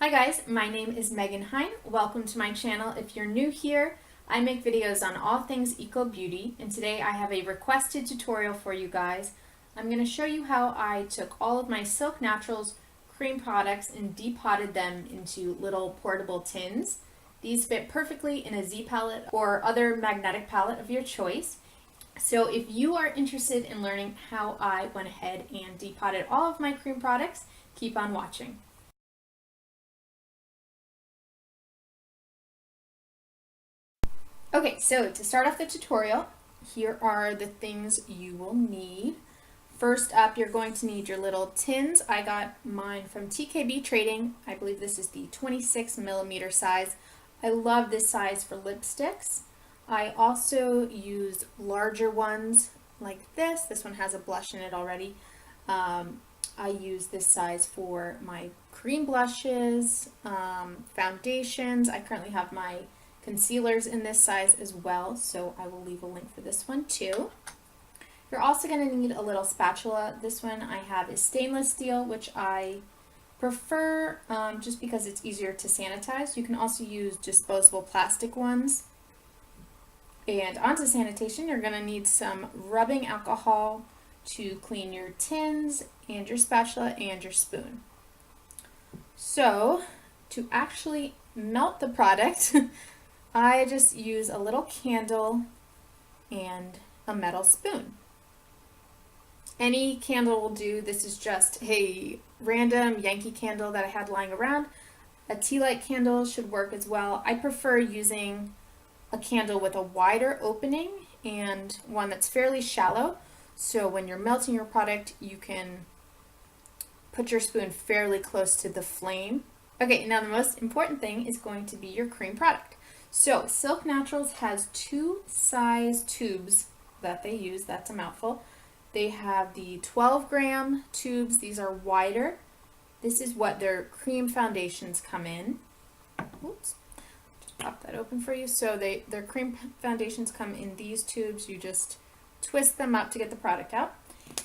Hi guys, my name is Megan Hine. Welcome to my channel. If you're new here, I make videos on all things eco beauty, and today I have a requested tutorial for you guys. I'm going to show you how I took all of my Silk Naturals cream products and depotted them into little portable tins. Dese fit perfectly in a Z palette or other magnetic palette of your choice. So if you are interested in learning how I went ahead and depotted all of my cream products, keep on watching. Okay, so to start off the tutorial, here are the things you will need. First up, you're going to need your little tins. I got mine from TKB Trading. I believe this is the 26 millimeter size. I love this size for lipsticks. I also use larger ones like this. This one has a blush in it already. I use this size for my cream blushes, foundations. I currently have my concealers in this size as well, so I will leave a link for this one too. You're also going to need a little spatula. This one I have is stainless steel, which I prefer just because it's easier to sanitize. You can also use disposable plastic ones. And onto sanitation, you're going to need some rubbing alcohol to clean your tins and your spatula and your spoon. So to actually melt the product, I just use a little candle and a metal spoon. Any candle will do. This is just a random Yankee candle that I had lying around. A tea light candle should work as well. I prefer using a candle with a wider opening and one that's fairly shallow, so when you're melting your product you can put your spoon fairly close to the flame. Okay, now the most important thing is going to be your cream product. So Silk Naturals has two size tubes that they use. That's a mouthful. They have the 12-gram tubes. These are wider. This is what their cream foundations come in. Oops. Just pop that open for you. So their cream foundations come in these tubes. You just twist them up to get the product out.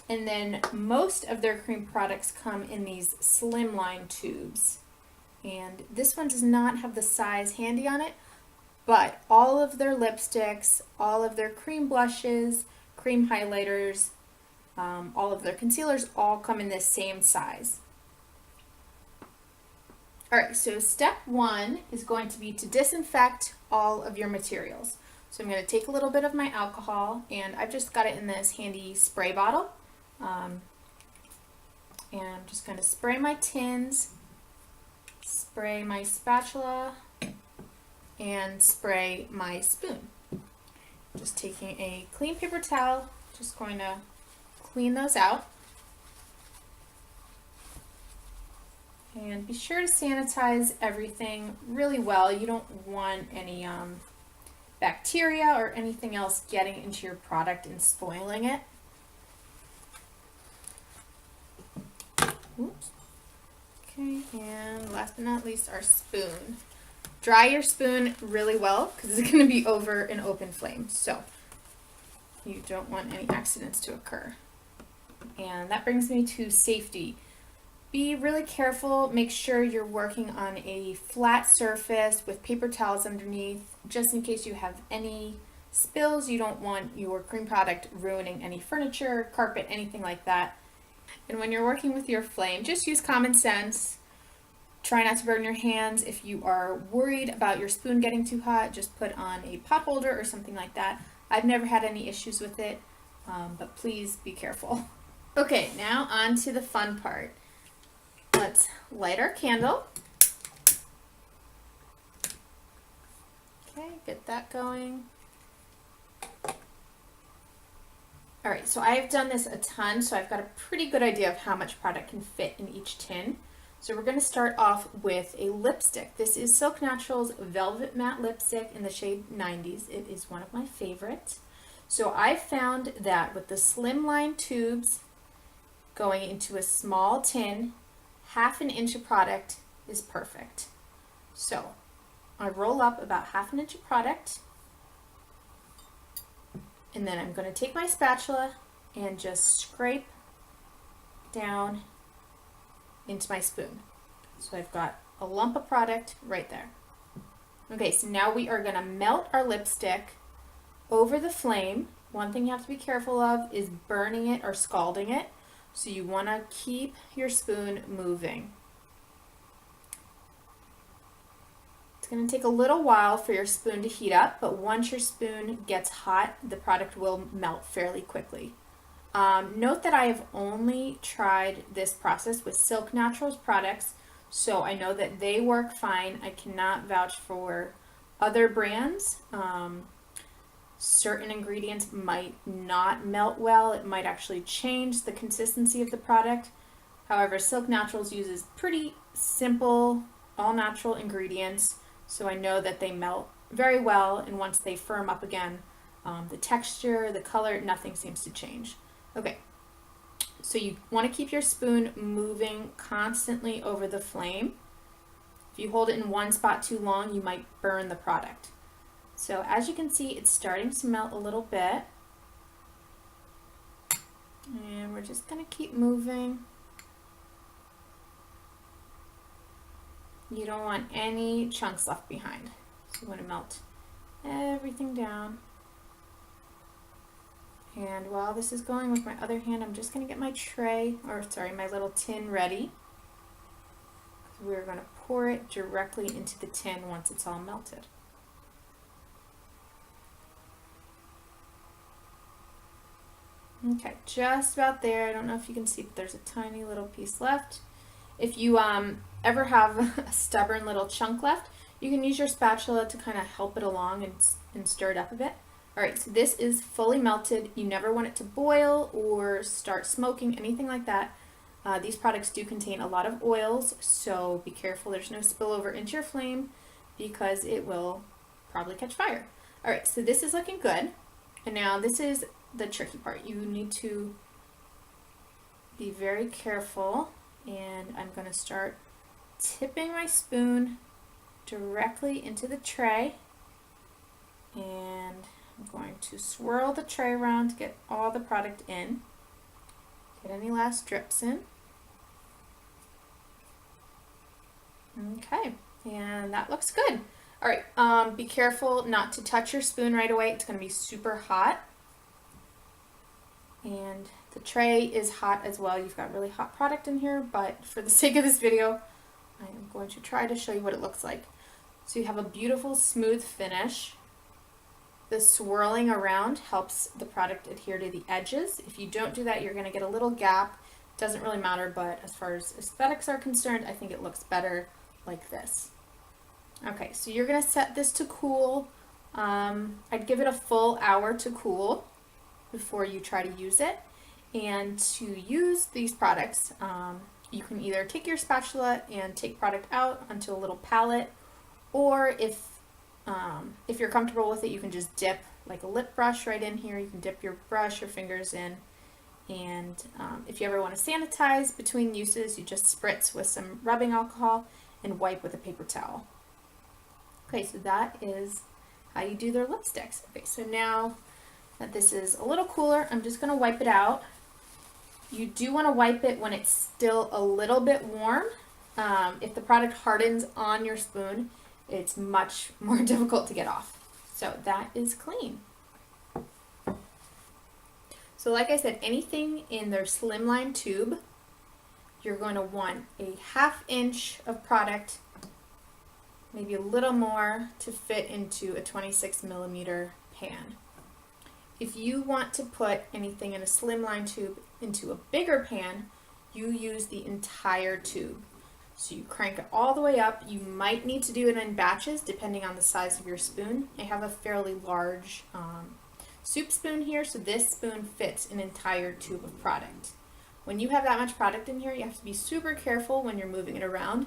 And then most of their cream products come in these slimline tubes. And this one does not have the size handy on it, but all of their lipsticks, all of their cream blushes, cream highlighters, all of their concealers all come in this same size. Alright, so step one is going to be to disinfect all of your materials. So I'm going to take a little bit of my alcohol, and I've just got it in this handy spray bottle. And I'm just going to spray my tins, spray my spatula, and spray my spoon. Just taking a clean paper towel, just going to clean those out. And be sure to sanitize everything really well. You don't want any bacteria or anything else getting into your product and spoiling it. Oops. Okay, and last but not least, our spoon. Dry your spoon really well because it's going to be over an open flame, so you don't want any accidents to occur. And that brings me to safety. Be really careful. Make sure you're working on a flat surface with paper towels underneath, just in case you have any spills. You don't want your cream product ruining any furniture, carpet, anything like that. And when you're working with your flame, just use common sense. Try not to burn your hands. If you are worried about your spoon getting too hot, just put on a pot holder or something like that. I've never had any issues with it, but please be careful. Okay, now on to the fun part. Let's light our candle. Okay, get that going. Alright, so I've done this a ton, so I've got a pretty good idea of how much product can fit in each tin. So we're going to start off with a lipstick. This is Silk Naturals Velvet Matte Lipstick in the shade 90s. It is one of my favorites. So I found that with the slimline tubes going into a small tin, 1/2 inch of product is perfect. So I roll up about 1/2 inch of product, and then I'm going to take my spatula and just scrape down into my spoon. So I've got a lump of product right there. Okay, so now we are going to melt our lipstick over the flame. One thing you have to be careful of is burning it or scalding it. So you want to keep your spoon moving. It's going to take a little while for your spoon to heat up, but once your spoon gets hot, the product will melt fairly quickly. Note that I have only tried this process with Silk Naturals products, so I know that they work fine. I cannot vouch for other brands. Certain ingredients might not melt well. It might actually change the consistency of the product. However, Silk Naturals uses pretty simple, all-natural ingredients, so I know that they melt very well, and once they firm up again, the texture, the color, nothing seems to change. Okay, so you want to keep your spoon moving constantly over the flame. If you hold it in one spot too long, you might burn the product. So as you can see, it's starting to melt a little bit. And we're just going to keep moving. You don't want any chunks left behind. So you want to melt everything down. And while this is going with my other hand, I'm just going to get my my little tin ready. We're going to pour it directly into the tin once it's all melted. Okay, just about there. I don't know if you can see, but there's a tiny little piece left. If you ever have a stubborn little chunk left, you can use your spatula to kind of help it along and stir it up a bit. Alright, so this is fully melted. You never want it to boil or start smoking, anything like that. These products do contain a lot of oils, so be careful there's no spillover into your flame because it will probably catch fire. Alright, so this is looking good. And now this is the tricky part. You need to be very careful, and I'm going to start tipping my spoon directly into the tray, and I'm going to swirl the tray around to get all the product in. Get any last drips in. Okay, and that looks good. Alright, be careful not to touch your spoon right away. It's going to be super hot. And the tray is hot as well. You've got really hot product in here, but for the sake of this video, I am going to try to show you what it looks like. So you have a beautiful smooth finish. The swirling around helps the product adhere to the edges. If you don't do that, you're going to get a little gap. It doesn't really matter, but as far as aesthetics are concerned, I think it looks better like this. Okay, so you're going to set this to cool. I'd give it a full hour to cool before you try to use it. And to use these products, you can either take your spatula and take product out onto a little palette, or if you're comfortable with it, you can just dip like a lip brush right in here. You can dip your brush or fingers in. And if you ever want to sanitize between uses, you just spritz with some rubbing alcohol and wipe with a paper towel. Okay, so that is how you do their lipsticks. Okay, so now that this is a little cooler, I'm just going to wipe it out. You do want to wipe it when it's still a little bit warm. If the product hardens on your spoon, it's much more difficult to get off. So that is clean. So like I said, anything in their slimline tube, you're going to want a 1/2 inch of product, maybe a little more, to fit into a 26 millimeter pan. If you want to put anything in a slimline tube into a bigger pan, you use the entire tube. So you crank it all the way up. You might need to do it in batches depending on the size of your spoon. I have a fairly large soup spoon here, so this spoon fits an entire tube of product. When you have that much product in here, you have to be super careful when you're moving it around,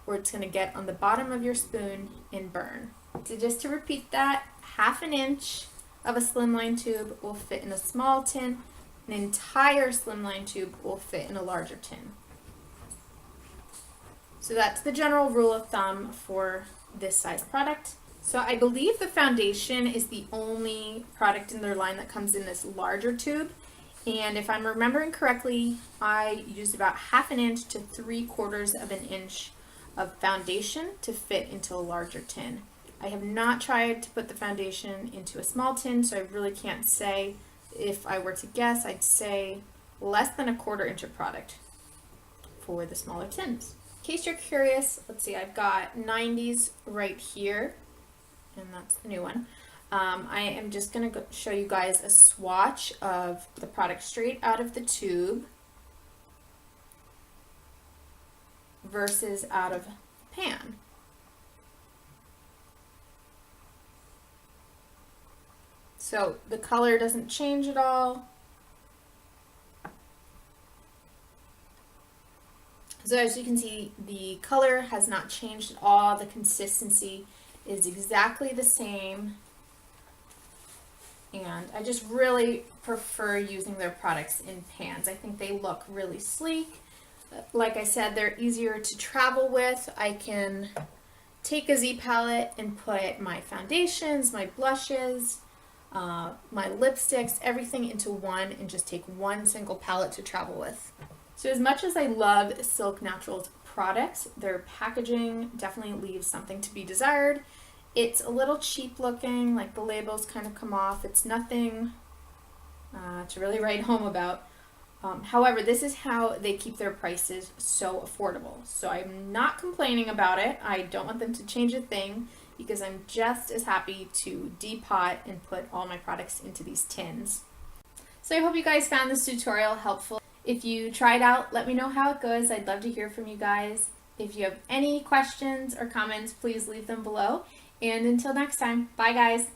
or it's going to get on the bottom of your spoon and burn. So just to repeat that, 1/2 inch of a slimline tube will fit in a small tin. An entire slimline tube will fit in a larger tin. So that's the general rule of thumb for this size product. So I believe the foundation is the only product in their line that comes in this larger tube. And if I'm remembering correctly, I used about 1/2 inch to 3/4 of an inch of foundation to fit into a larger tin. I have not tried to put the foundation into a small tin, so I really can't say. If I were to guess, I'd say less than 1/4 inch of product for the smaller tins. In case you're curious, let's see, I've got 90s right here, and that's the new one. I am just going to show you guys a swatch of the product straight out of the tube versus out of pan. So the color doesn't change at all. So as you can see, the color has not changed at all. The consistency is exactly the same. And I just really prefer using their products in pans. I think they look really sleek. Like I said, they're easier to travel with. I can take a Z palette and put my foundations, my blushes, my lipsticks, everything into one, and just take one single palette to travel with. So as much as I love Silk Naturals products, their packaging definitely leaves something to be desired. It's a little cheap looking, like the labels kind of come off. It's nothing to really write home about. However, this is how they keep their prices so affordable. So I'm not complaining about it. I don't want them to change a thing because I'm just as happy to depot and put all my products into these tins. So I hope you guys found this tutorial helpful. If you try it out, let me know how it goes. I'd love to hear from you guys. If you have any questions or comments, please leave them below. And until next time, bye guys.